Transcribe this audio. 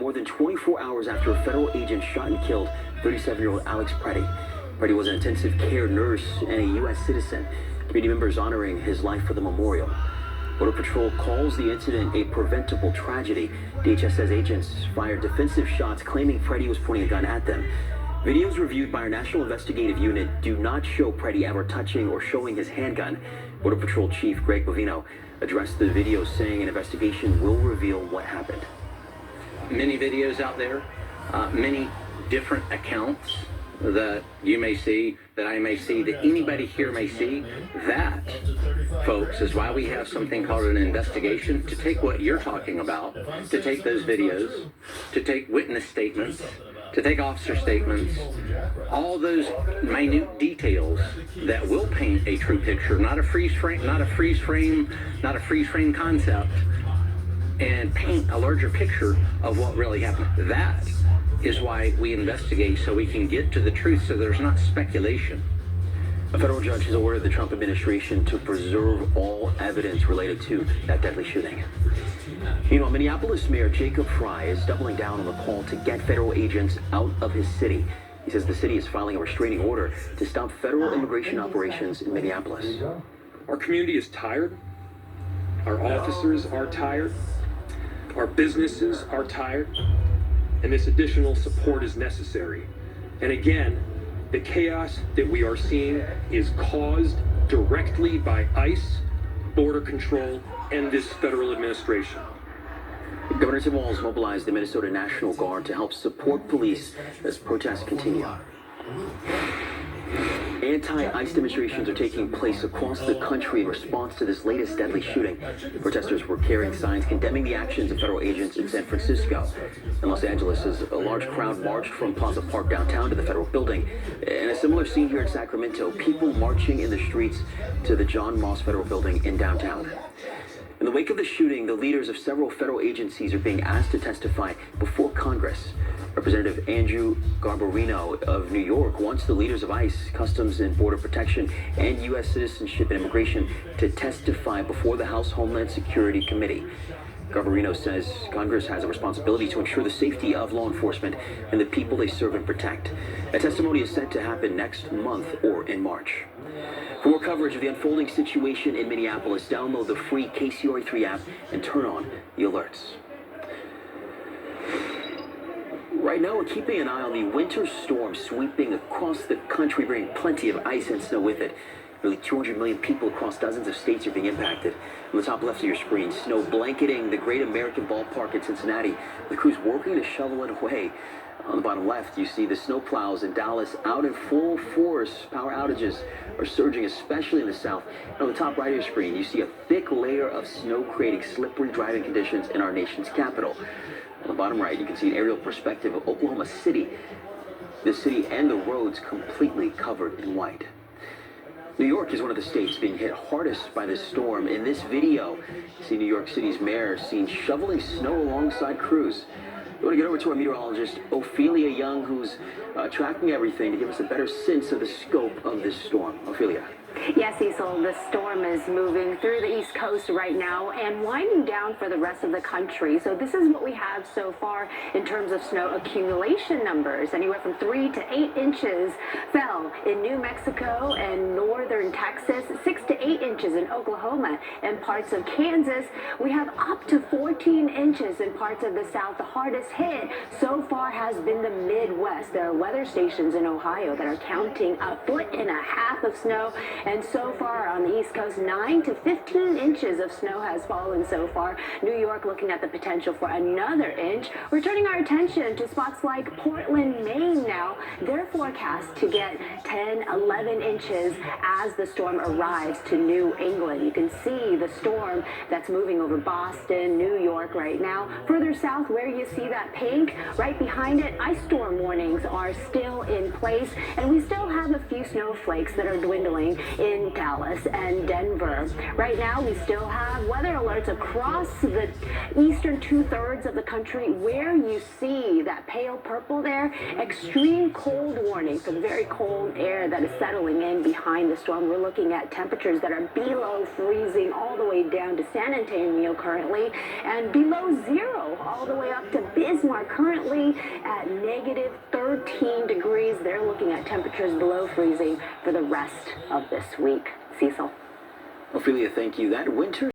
More than 24 hours after a federal agent shot and killed 37-year-old J.Pretti. Pretti was an intensive care nurse and a U.S. citizen. Community members honoring his life with a memorial. Border Patrol calls the incident a preventable tragedy. DHS says agents fired defensive shots claiming Pretti was pointing a gun at them. Videos reviewed by our National Investigative Unit do not show Pretti ever touching or showing his handgun. Border Patrol Chief Greg Bovino addressed the video, saying an investigation will reveal what happened. Many videos out there, many different accounts that you may see, that I may see, that anybody here may see. That, folks, is why we have something called an investigation, to take what you're talking about, to take those videos, to take witness statements, to take officer statements, all those minute details that will paint a true picture, not a freeze frame, not a freeze frame concept, and paint a larger picture of what really happened. That is why we investigate, so we can get to the truth, so there's not speculation. A federal judge has ordered the Trump administration to preserve all evidence related to that deadly shooting. Meanwhile, Minneapolis Mayor J.Pretti is doubling down on the call to get federal agents out of his city. He says the city is filing a restraining order to stop federal immigration operations in Minneapolis. Our community is tired. Our officers are tired. Our businesses are tired. And this additional support is necessary. And again, the chaos that we are seeing is caused directly by ICE, Border Control, and this federal administration. Governor Tim Walz mobilized the Minnesota National Guard to help support police as protests continue. Anti-ICE demonstrations are taking place across the country in response to this latest deadly shooting. Protesters were carrying signs condemning the actions of federal agents in San Francisco. In Los Angeles, as a large crowd marched from Plaza Park downtown to the federal building. And a similar scene here in Sacramento, people marching in the streets to the John Moss Federal Building in downtown. In the wake of the shooting, the leaders of several federal agencies are being asked to testify before Congress. Representative Andrew Garbarino of New York wants the leaders of ICE, Customs and Border Protection, and U.S. Citizenship and Immigration to testify before the House Homeland Security Committee. Garbarino says Congress has a responsibility to ensure the safety of law enforcement and the people they serve and protect. A testimony is set to happen next month or in March. For more coverage of the unfolding situation in Minneapolis, download the free KCRA3 app and turn on the alerts. Right now, we're keeping an eye on the winter storm sweeping across the country, bringing plenty of ice and snow with it. Nearly 200 million people across dozens of states are being impacted. On the top left of your screen, snow blanketing the Great American Ballpark in Cincinnati, with crews working to shovel it away. On the bottom left, you see the snowplows in Dallas out in full force. Power outages are surging, especially in the south. And on the top right of your screen, you see a thick layer of snow creating slippery driving conditions in our nation's capital. On the bottom right, you can see an aerial perspective of Oklahoma City. The city and the roads completely covered in white. New York is one of the states being hit hardest by this storm. In this video, you see New York City's mayor seen shoveling snow alongside crews. We want to get over to our meteorologist, Ophelia Young, who's tracking everything to give us a better sense of the scope of this storm. Ophelia. Yes, Cecil, the storm is moving through the East Coast right now and winding down for the rest of the country. So this is what we have so far in terms of snow accumulation numbers. Anywhere from 3 to 8 inches fell in New Mexico and northern Texas, 6 to 8 inches in Oklahoma and parts of Kansas. We have up to 14 inches in parts of the South. The hardest hit so far has been the Midwest. There are weather stations in Ohio that are counting 1.5 feet of snow. And so far on the East Coast, 9 to 15 inches of snow has fallen so far. New York looking at the potential for another inch. We're turning our attention to spots like Portland, Maine now. They're forecast to get 10, 11 inches as the storm arrives to New England. You can see the storm that's moving over Boston, New York right now. Further south, where you see that pink, right behind it, ice storm warnings are still in place. And we still have a few snowflakes that are dwindling in Dallas and Denver. Right now, we still have weather alerts across the eastern 2/3 of the country. Where you see that pale purple there, extreme cold warning for the very cold air that is settling in behind the storm. We're looking at temperatures that are below freezing all the way down to San Antonio currently, and below 0 zero all the way up to Bismarck, currently at negative 13 degrees. They're looking at temperatures below freezing for the rest of this week. Cecil. Ophelia, thank you. That winter